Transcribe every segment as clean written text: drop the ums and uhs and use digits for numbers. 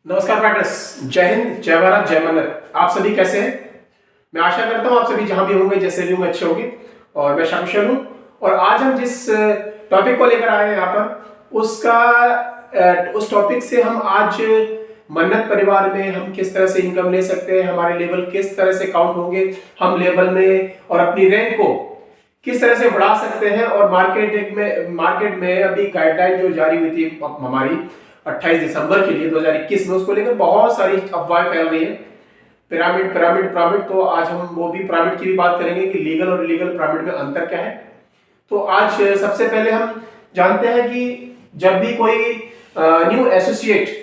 नमस्कार फ्रेंड्स, जय हिंद, जय भारत, जय मन्नत। आप सभी कैसे हैं? मैं आशा करता हूं आप सभी जहां भी होंगे, जैसे भी होंगे, अच्छे होंगे। और मैं शाकुशल हूं। और आज हम जिस टॉपिक को लेकर आए हैं यहाँ पर उस टॉपिक से हम आज मन्नत परिवार में हम किस तरह से इनकम ले सकते हैं, हमारे लेवल किस तरह से काउंट होंगे, हम लेवल में और अपनी रैंक को किस तरह से बढ़ा सकते हैं। और मार्केट में अभी गाइडलाइन जो जारी हुई थी हमारी 28 दिसंबर के लिए 2021 में, उसको लेकर बहुत सारी अफवाहें फैल रही है। पिरामिड पिरामिड पिरामिड, तो आज हम वो भी पिरामिड की भी बात करेंगे कि लीगल और इलीगल पिरामिड में अंतर क्या है। तो आज सबसे पहले हम जानते हैं कि जब भी कोई न्यू एसोसिएट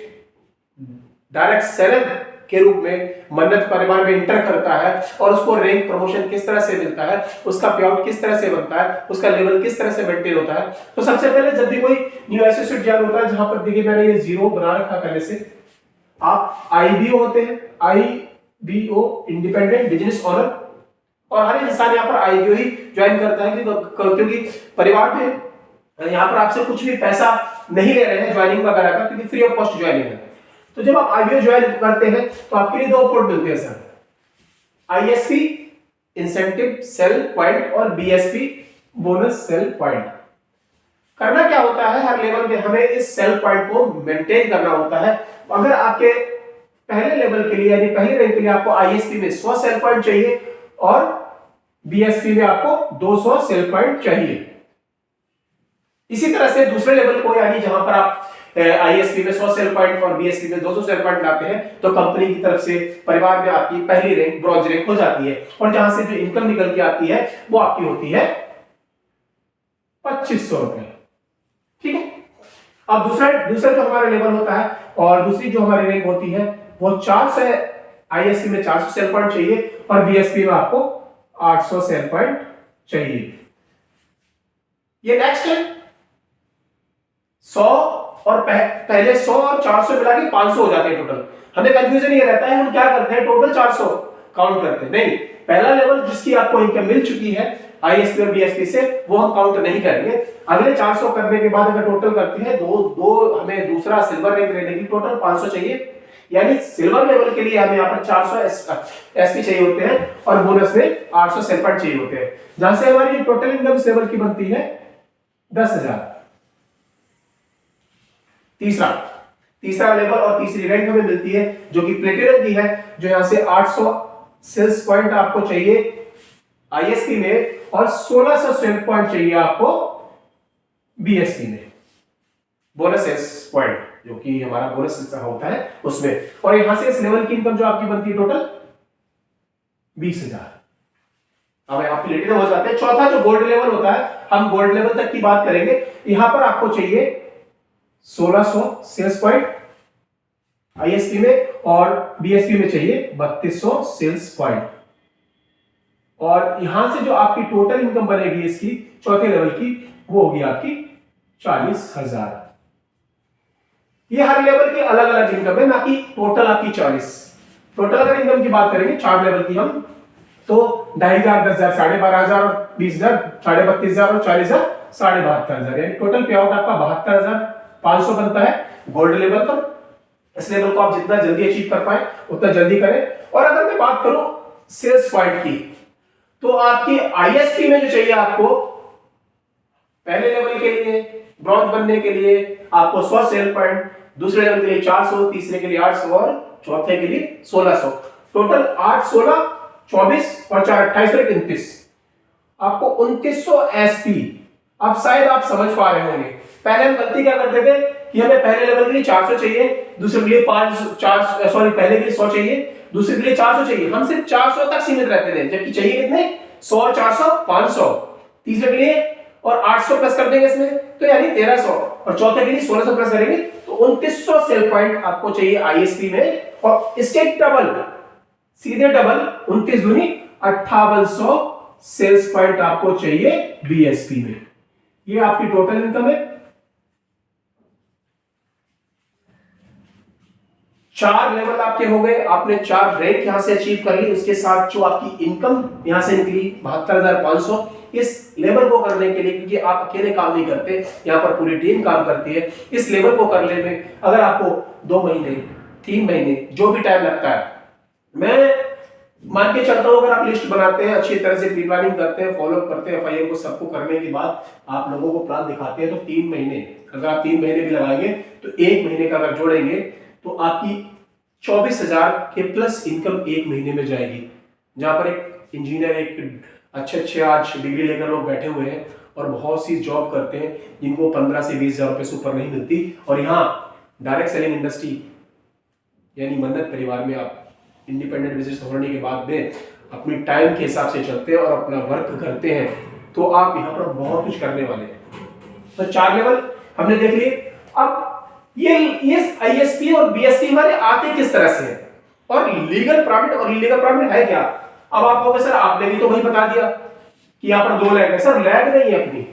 डायरेक्ट सेलर के रूप में मन्नत परिवार में इंटर करता है और उसको रैंक प्रमोशन किस तरह से मिलता है, उसका पे आउट किस तरह से बनता है, उसका लेवल किस तरह से मेंटेन होता है। तो सबसे पहले जब भी कोई न्यू एसोसिएट ज्वाइन होता है, जहां पर देखिए मैंने ये जीरो बना रखा पहले से, आप आईबीओ होते हैं, आईबीओ इंडिपेंडेंट बिजनेस ओनर। और हर इंसान यहाँ पर आईबीओ ही ज्वाइन करता है क्योंकि परिवार में यहाँ पर आपसे कुछ भी पैसा नहीं ले रहे हैं ज्वाइनिंग वगैरह का, क्योंकि फ्री ऑफ कॉस्ट ज्वाइनिंग है। तो जब आप आईबीओ ज्वाइन करते हैं तो आपके लिए दो कोड मिलते हैं sir, ISP incentive cell point और बीएसपी बोनस सेल पॉइंट। करना क्या होता है, हर लेवल में हमें इस सेल पॉइंट को मेंटेन करना होता है। अगर आपके पहले लेवल के लिए यानी पहले रैंक के लिए आपको आईएसपी में 100 सेल पॉइंट चाहिए और बीएसपी में आपको 200 सेल पॉइंट चाहिए। इसी तरह से दूसरे लेवल को यानी जहां पर आप आईएसपी में 100 सेल पॉइंट और बीएसपी में 200 सेल पॉइंट लाते हैं तो कंपनी की तरफ से परिवार में आपकी पहली रैंक ब्रॉन्ज रैंक हो जाती है। और जहां से जो इनकम निकल के आती है वो आपकी होती है 2500 रुपए। ठीक है। अब दूसरा जो हमारा लेवल होता है और दूसरी जो हमारी रैंक होती है वो 400, आईएसपी में 400 सेल पॉइंट चाहिए और बीएसपी में आपको 800 सेल पॉइंट चाहिए। ये नेक्स्ट है 100 और पहले 100 और 400 मिला के 500 हो जाते हैं टोटल। हमें कंफ्यूजन ये रहता है हम क्या करते हैं, टोटल 400 काउंट करते हैं। नहीं, पहला लेवल जिसकी आपको इनकम मिल चुकी है आईएसपी और बीएसपी से, वो हम काउंट नहीं करेंगे। अगले 400 करने के बाद अगर टोटल करते हैं दो हमें दूसरा सिल्वर रैंक लेने के लिए टोटल 500 चाहिए। यानी सिल्वर लेवल के लिए हमें यहाँ पर 400 एसपी चाहिए होते हैं और बोनस में 800 सेल पॉइंट चाहिए होते हैं, जहां से हमारी टोटल इनकम इस लेवल की बनती है 10,000। तीसरा लेवल और तीसरी रैंक हमें मिलती है जो कि प्लेटिनम की है, जो यहां से 800 सेल्स पॉइंट आपको चाहिए आईएसपी में और 1600 सेल पॉइंट चाहिए आपको बीएसपी में, बोनस सेल्स पॉइंट जो कि हमारा बोनस होता है उसमें। और यहां से इस लेवल की इनकम जो आपकी बनती है टोटल 20,000। अब आप प्लेटिनम हो जाते हैं। चौथा जो गोल्ड लेवल होता है, हम गोल्ड लेवल तक की बात करेंगे। यहां पर आपको चाहिए 1600 सेल्स पॉइंट आईएसपी में और बीएसपी में चाहिए 3200 सेल्स पॉइंट। और यहां से जो आपकी टोटल इनकम बनेगी इसकी चौथे लेवल की, वो होगी आपकी 40,000। ये हर लेवल की अलग अलग इनकम है, ना कि टोटल आपकी 40। टोटल अगर इनकम की बात करेंगे 4 लेवल की हम, तो 2,500, 10,000, 12,500 और 20,000, 32,500 और 40,000, 72,500, यानी टोटल पे आउट आपका 72,500 बनता है गोल्ड लेवल पर। इस लेवल को आप जितना जल्दी अचीव कर पाए उतना जल्दी करें। और अगर मैं बात करूं सेल्स पॉइंट की, तो आपकी आईएसपी में जो चाहिए आपको पहले लेवल के लिए ब्रॉन्ज बनने के लिए आपको 100 सेल पॉइंट, दूसरे लेवल के लिए 400, तीसरे के लिए 800 और चौथे के लिए 1600। टोटल 8, 16, 24 और 4, 28 और 29, आपको 2900 एसपी। अब शायद आप समझ पा रहे होंगे, पहले हम गलती क्या करते थे कि हमें पहले लेवल के लिए 400 चाहिए, दूसरे के लिए पहले के लिए 100 चाहिए, दूसरे के लिए 400 चाहिए। हम सिर्फ 400 तक सीमित रहते थे, जबकि चाहिए कितने, 100, 400, 500। तीसरे के लिए और 800 प्लस कर देंगे इसमें, तो यानी 1300। और चौथे के लिए 1600 प्लस करेंगे तो 2900 सेल पॉइंट आपको चाहिए आईएसपी में। और इसके डबल, सीधे डबल, 29 दूनी 5800 सेल्स पॉइंट आपको चाहिए बीएसपी में। ये आपकी टोटल इनकम है। 4 लेवल आपके हो गए, आपने 4 रैंक यहां से अचीव कर ली, उसके साथ जो आपकी इनकम यहां से निकली 72,500। इस लेवल को करने के लिए, क्योंकि आप अकेले काम नहीं करते, यहाँ पर पूरी टीम काम करती है, इस लेवल को करने में अगर आपको 2 महीने 3 महीने जो भी टाइम लगता है। मैं मान के चलता हूँ अगर आप लिस्ट बनाते हैं, अच्छी तरह से प्री प्लानिंग करते हैं, फॉलो करते हैं FIM को, सबको करने के बाद आप लोगों को प्लान दिखाते हैं, तो 3 महीने, अगर आप 3 महीने भी लगाएंगे तो 1 महीने का अगर जोड़ेंगे तो आपकी 24,000 के प्लस इनकम 1 महीने में जाएगी। जहां पर एक इंजीनियर, एक अच्छे आज डिग्री लेकर लोग बैठे हुए हैं और बहुत सी जॉब करते हैं जिनको 15 से 20,000 रुपए से ऊपर नहीं मिलती, और यहाँ डायरेक्ट सेलिंग इंडस्ट्री यानी मन्नत परिवार में आप इंडिपेंडेंट बिजनेस होने के बाद में अपनी टाइम के हिसाब से चलते हैं और अपना वर्क करते हैं, तो आप यहाँ पर बहुत कुछ करने वाले हैं। तो 4 लेवल हमने देख लिए। अब ये ISP और BSP हमारे आते किस तरह से है, और लीगल प्रॉफिट और इलीगल प्रॉफिट है क्या। अब आप कहोगे सर आपने भी तो वही बता दिया कि यहाँ पर 2 लैग है। सर लैग नहीं है अपनी,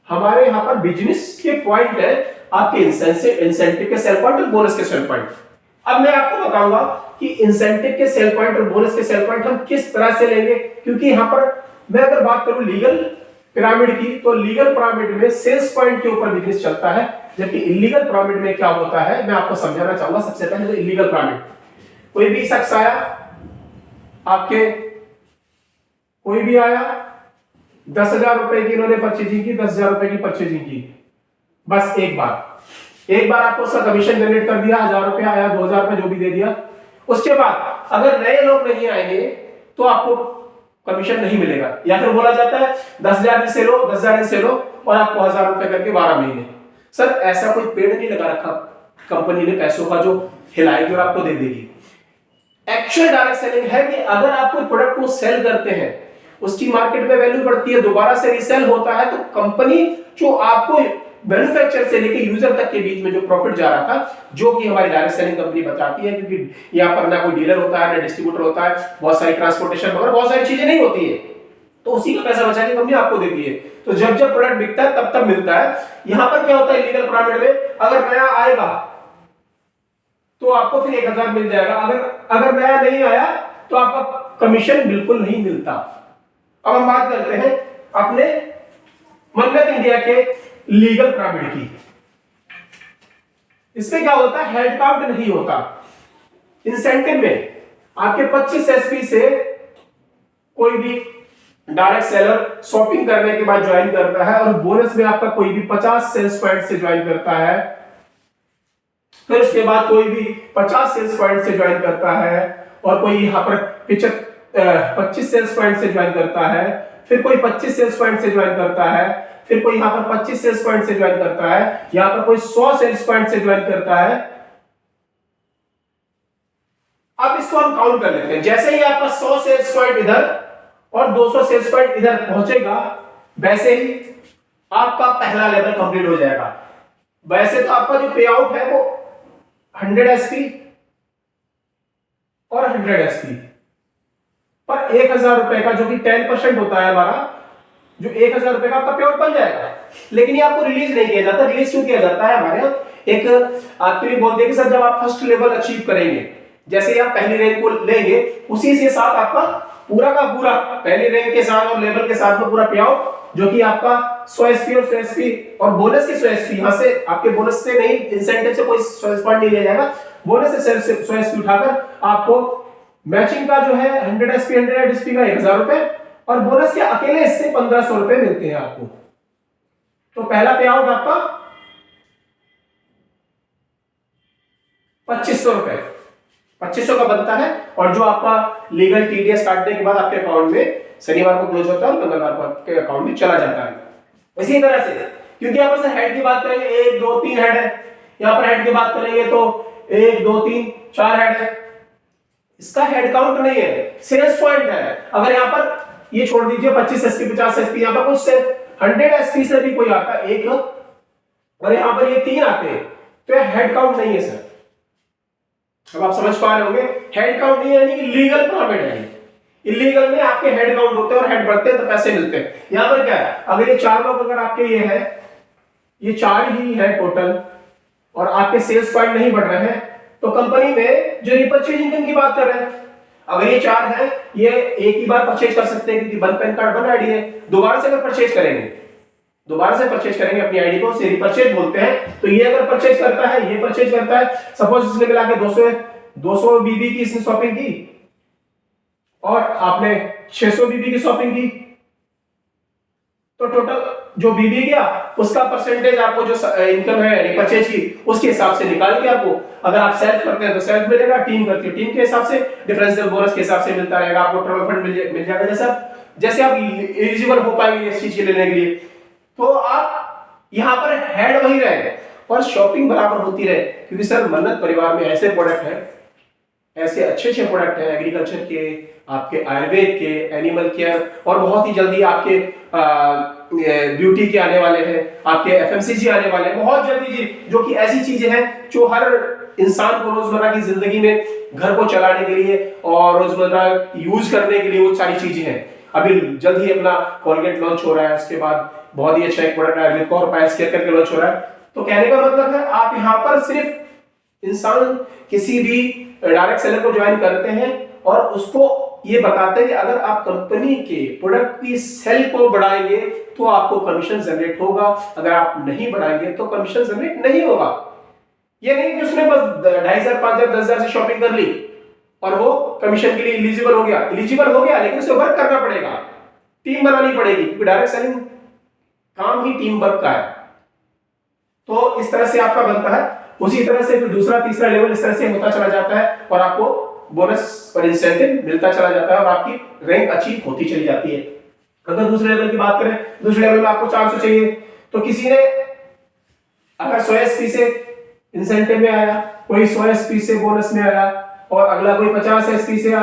हमारे यहाँ पर बिजनेस के पॉइंट है आपके इंसेंटिव के सेल पॉइंट और बोनस के सेल पॉइंट। अब मैं आपको बताऊंगा कि इंसेंटिव के सेल पॉइंट और बोनस के सेल पॉइंट हम किस तरह से लेंगे, क्योंकि यहां पर मैं अगर बात करूं लीगल पिरामिड की, तो लीगल पिरामिड में सेल्स पॉइंट के ऊपर बिजनेस चलता है, जबकि इलीगल पिरामिड में क्या होता है मैं आपको समझाना चाहूंगा। सबसे पहले तो इलीगल पिरामिड, कोई भी शख्स आया आपके, कोई भी आया 10,000 रुपए की इन्होंने परचेजिंग की, 10,000 रुपए की परचेजिंग की, बस एक बार आपको उसका कमीशन जनरेट कर दिया, 1,000 रुपया आया, 2,000 रुपए जो भी दे दिया। उसके बाद अगर नए लोग नहीं आएंगे तो आपको कमीशन नहीं मिलेगा, या फिर बोला जाता है 10,000 से लो, 10,000 से लो और आपको 1,000 रुपए करके 12 महीने। सर ऐसा कोई पेड़ नहीं लगा रखा कंपनी ने पैसों का जो हिलाएगी और आपको दे देगी। एक्चुअल डायरेक्ट सेलिंग है कि अगर आप कोई प्रोडक्ट को सेल करते हैं, उसकी मार्केट में वैल्यू बढ़ती है, दोबारा से रीसेल होता है, तो कंपनी जो आपको मैन्युफैक्चरर से लेके यूजर तक के बीच में जो प्रॉफिट जा रहा था, जो कि हमारी डायरेक्ट सेलिंग कंपनी बताती है, क्योंकि यहाँ पर ना कोई डीलर होता है ना डिस्ट्रीब्यूटर होता है, बहुत सारी ट्रांसपोर्टेशन वगैरह बहुत सारी चीजें नहीं होती है, तो उसी का पैसा बचा के कंपनी आपको देती है। तो जब जब प्रोडक्ट बिकता है तब तब मिलता है। यहां पर क्या होता है इलीगल पिरामिड में, अगर नया आएगा तो आपको फिर 1,000 मिल जाएगा, अगर नया नहीं आया तो आपका कमीशन बिल्कुल नहीं मिलता। अब हम बात करते हैं अपने मन्नत इंडिया के लीगल पिरामिड की। इसमें क्या होता है, हेड काउंट नहीं होता। इंसेंटिव में आपके 25 SP से कोई भी डायरेक्ट सेलर शॉपिंग करने के बाद ज्वाइन करता है, और बोनस में आपका कोई भी 50 सेल्स पॉइंट से ज्वाइन करता है, फिर उसके बाद कोई भी 50 सेल्स पॉइंट से ज्वाइन करता है, और कोई यहां पर 25 सेल्स पॉइंट से ज्वाइन करता है, फिर कोई 25 सेल्स पॉइंट से ज्वाइन करता है, फिर कोई यहां पर 25 सेल्स पॉइंट से ज्वाइन करता है, यहां पर कोई 100 सेल्स पॉइंट से ज्वाइन करता है। अब इसको हम काउंट कर लेते हैं। जैसे ही आपका 100 सेल्स पॉइंट इधर और 200 सेल्स पॉइंट इधर पहुंचेगा, वैसे ही आपका पहला लेवल कंप्लीट हो जाएगा। वैसे तो आपका जो पे आउट है वो 100 SP और 100 SP पर 1,000 रुपए का, जो कि 10% होता है हमारा, जो 1,000 रुपए का आपका पे आउट बन जाएगा। लेकिन ये आपको रिलीज नहीं किया जाता। रिलीज क्यों किया जाता है, हमारे यहाँ एक आपके लिए बोलते हैं कि सर जब आप फर्स्ट लेवल अचीव करेंगे, जैसे ही आप पहली रैंक को लेंगे, उसी से साथ आपका पूरा का पूरा पहली रैंक के साथ और लेवल के साथ में पूरा पे आउट, जो कि आपका 100 SP और 100 SP और बोनस के 100 SP, यहां से आपके बोनस से नहीं, इंसेंटिव से कोई 100 पॉइंट नहीं लिया जाएगा, बोनस से 100 SP उठाकर आपको मैचिंग का जो है 100 SP 100 SP का 1,000 रुपए, और बोनस के अकेले इससे 1,500 रुपए मिलते हैं आपको। तो पहला पे आउट आपका 2,500 रुपए, 2,500 का बनता है, और जो आपका लीगल TDS काटने के बाद आपके अकाउंट में शनिवार को क्लोज होता है और मंगलवार को आपके अकाउंट में चला जाता है। इसी तरह से क्योंकि यहां पर से हेड की बात करेंगे, 1 2 3 हेड है, यहां पर हेड की बात करेंगे तो 1 2 3 4 हेड है। इसका हेड काउंट नहीं है, सेल्स पॉइंट है। अगर यहां पर ये छोड़ दीजिए 25 SP 50 SP, यहां पर कुछ से 100 SP से भी कोई आता है एक, और यहां पर ये 3 आते हैं, तो ये हेड काउंट नहीं है सर। अब आप समझ पा रहे होंगे, हेड काउंट नहीं है यानी कि लीगल पिरामिड है। इलीगल में आपके हेड काउंट होते हैं और हेड बढ़ते हैं तो पैसे मिलते हैं। यहां पर क्या है, अगर ये 4 लोग अगर आपके ये है, ये 4 ही है टोटल, और आपके सेल्स पॉइंट नहीं बढ़ रहे हैं, तो कंपनी में जो रिपर्चेज इनकम की बात कर रहे हैं, अगर ये 4 है, ये एक ही बार परचेज कर सकते हैं क्योंकि 1 पैन कार्ड 1 आईडी है। दोबारा से अगर परचेज करेंगे, दोबारा से परचेज करेंगे अपनी आईडी को, से रिपर्चेज बोलते हैं, तो ये अगर परचेज करता है, ये परचेज करता है, सपोज इसने मिला के 200 200 बीबी की इसने शॉपिंग की और आपने 600 बीबी की शॉपिंग की, तो टोटल जो बीबी गया उसका परसेंटेज आपको जो इनकम है यानी परचेज की उसके हिसाब से निकाल के आपको, अगर आप सेल्फ करते हैं तो सेल्फ मिलेगा, टीम करते हो टीम के हिसाब से, डिफरेंशियल बोनस के हिसाब से मिलता रहेगा आपको, ट्रैवल फंड मिल जाएगा। जैसे आप एलिजिबल हो पाएंगे इस चीज के लेने के लिए, तो आप यहाँ पर हेड वही रहे और शॉपिंग बराबर होती रहे, क्योंकि सर मन्नत परिवार में ऐसे प्रोडक्ट हैं, ऐसे अच्छे अच्छे प्रोडक्ट हैं एग्रीकल्चर के, आपके आयुर्वेद के, एनिमल केयर, और बहुत ही जल्दी आपके ब्यूटी के आने वाले हैं, आपके एफएमसीजी आने वाले हैं बहुत जल्दी जी, जो कि ऐसी चीजें हैं जो हर इंसान को रोजमर्रा की जिंदगी में घर को चलाने के लिए और रोजमर्रा यूज करने के लिए वो सारी चीजें हैं। अभी जल्द ही अपना कोलगेट लॉन्च हो रहा है, उसके बाद बहुत ही अच्छा एक प्रोडक्ट आयुर्वेद का और पायल्स केयर करके लॉन्च हो रहा है। तो कहने का मतलब है आप यहाँ पर सिर्फ इंसान किसी भी डायरेक्ट सेलर को ज्वाइन करते हैं और उसको ये बताते हैं कि अगर आप कंपनी के प्रोडक्ट की सेल को बढ़ाएंगे तो आपको कमीशन जनरेट होगा, अगर आप नहीं बढ़ाएंगे तो कमीशन जनरेट नहीं होगा। ये नहीं कि उसने बस 2500, 5000, 10,000 से शॉपिंग कर ली और वो कमीशन के लिए एलिजिबल हो गया, लेकिन उसे वर्क करना पड़ेगा, टीम बनानी पड़ेगी, क्योंकि डायरेक्ट सेलिंग काम ही टीम वर्क का है। तो इस तरह से आपका बनता है, उसी तरह से फिर दूसरा तीसरा लेवल इस तरह से होता चला जाता है और आपको बोनस और इंसेंटिव मिलता चला जाता है और आपकी रैंक अचीव होती चली जाती है। अगर दूसरे लेवल की बात करें, दूसरे लेवल में आपको 400 चाहिए, तो किसी ने अगर 100 एसपी से इंसेंटिव में आया, कोई 100 एसपी से बोनस में आया और अगला कोई 50 एसपी से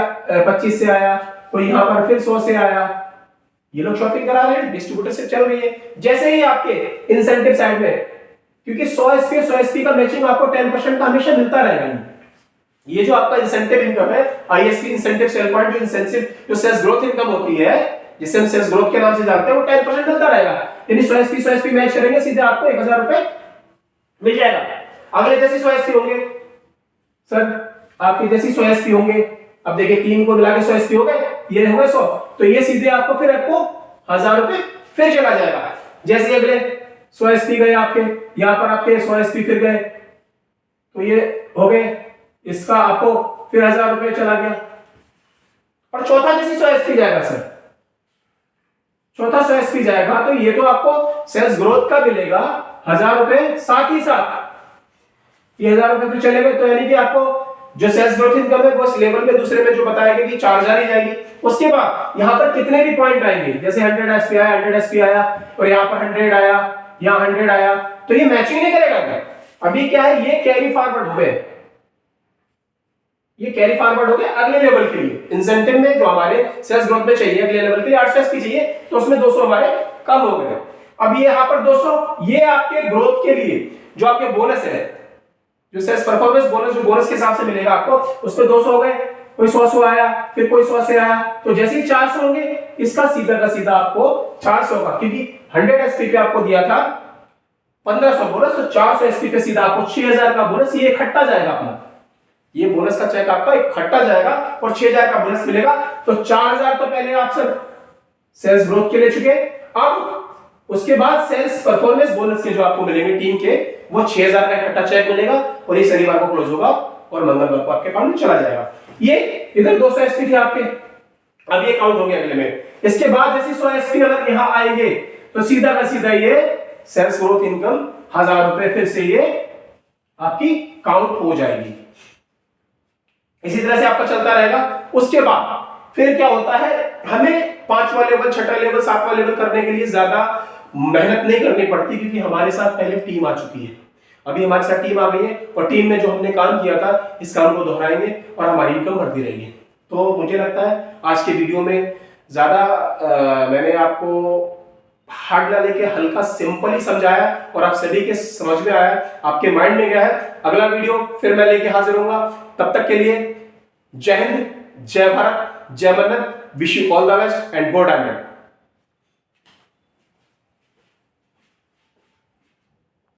25 से आया, कोई यहाँ पर फिर 100 से आया, ये लोग शॉपिंग करा रहे हैं, डिस्ट्रीब्यूटरशिप चल रही है। जैसे ही आपके इंसेंटिव साइड में, क्योंकि 100 एसपी का मैचिंग आपको 10% का हमेशा मिलता रहेगा। ये जो आपका इंसेंटिव इनकम है, आईएसपी इंसेंटिव सेल पॉइंट जो इंसेंटिव जो सेल्स ग्रोथ इनकम होती है, जिसे हम सेल्स ग्रोथ के नाम से जानते हैं, वो 10% मिलता रहेगा। यानी 100 एसपी मैच करेंगे, सीधे आपको 1000 रुपए मिल जाएगा। अगले जैसे 100 एसपी होंगे, सर आपके जैसे 100 एसपी होंगे, अब देखिए 3 को मिला के 100 एसपी हो गए, ये हो गए 100, तो ये सीधे आपको फिर आपको 1000 रुपए फिर चला जाएगा। जैसे अगले 100 एसपी गए आपके, यहां पर आपके 100 एसपी फिर गए, तो ये हो गए, इसका आपको फिर 1000 रुपए चला गया। और चौथा जैसे 100 एसपी जाएगा सर, चौथा 100 एसपी जाएगा, तो ये तो आपको सेल्स ग्रोथ का मिलेगा 1000 रुपए, साथ ही साथ ये 1000 रुपए फिर चले गए, तो यानी कि आपको जो सेल्स ग्रोथ इनकम है वो इस लेवल में दूसरे में जो बताया गया कि 4000 ही जाएगी। उसके बाद यहां पर कितने भी पॉइंट आएंगे, जैसे 100 एसपी आया, 100 एसपी आया और यहां पर 100 आया, यहां 100 आया, तो ये मैचिंग नहीं करेगा। अभी क्या है, ये कैरी फॉरवर्ड हो गए, ये कैरी फॉरवर्ड हो गया अगले लेवल के लिए। इंसेंटिव में जो हमारे सेल्स ग्रोथ में चाहिए अगले लेवल के लिए 800 एसपी चाहिए, तो उसमें 200 हमारे कम हो गए। अब ये यहां पर 200, ये आपके ग्रोथ के लिए जो आपके बोनस है, जो सेल्स परफॉर्मेंस बोनस, जो बोनस के हिसाब से मिलेगा आपको, उसमें 200 हो गए, कोई 100 आया, फिर कोई 100 से आया, तो जैसे ही 400 होंगे, इसका सीधा का सीधा आपको 400 का, क्योंकि 100 एसपी पे आपको दिया था 1500 बोनस, तो 400 एसपी पे सीधा आपको 6000 का बोनस, ये इकट्ठा जाएगा अपना, ये बोनस का चेक आपका इकट्ठा जाएगा और 6000 का बोनस मिलेगा। तो 4000 तो पहले आप सब सेल्स ग्रोथ के ले चुके, अब उसके बाद सेल्स परफॉर्मेंस बोनस के जो आपको मिलेंगे टीम के, वो 6000 का इकट्ठा चेक मिलेगा और ये शनिवार को क्लोज होगा और मंगलवार को आपके अकाउंट में चला जाएगा। ये इधर 200 एसपी थे आपके, अब ये काउंट हो गया अगले में। इसके बाद जैसे 100 एसपी अगर यहां आएंगे, तो सीधा का सीधा ये सेल्स ग्रोथ इनकम 1000 रुपए फिर से ये आपकी काउंट हो जाएगी। इसी तरह से आपका चलता रहेगा। उसके बाद फिर क्या होता है, हमें 5वां लेवल, 6वां लेवल, 7वां लेवल करने के लिए ज्यादा मेहनत नहीं करनी पड़ती, क्योंकि हमारे साथ पहले टीम आ चुकी है। अभी हमारे साथ टीम आ गई है और टीम में जो हमने काम किया था, इस काम को दोहराएंगे और हमारी इनकम बढ़ती रहेगी। तो मुझे लगता है आज के वीडियो में ज्यादा मैंने आपको हार्ड ना लेके हल्का सिंपल ही समझाया और आप सभी के समझ में आया, आपके माइंड में गया है। अगला वीडियो फिर मैं लेके हाजिर होऊंगा, तब तक के लिए जय हिंद, जय भारत, जय मन्नत, wish you all the best and go diamond.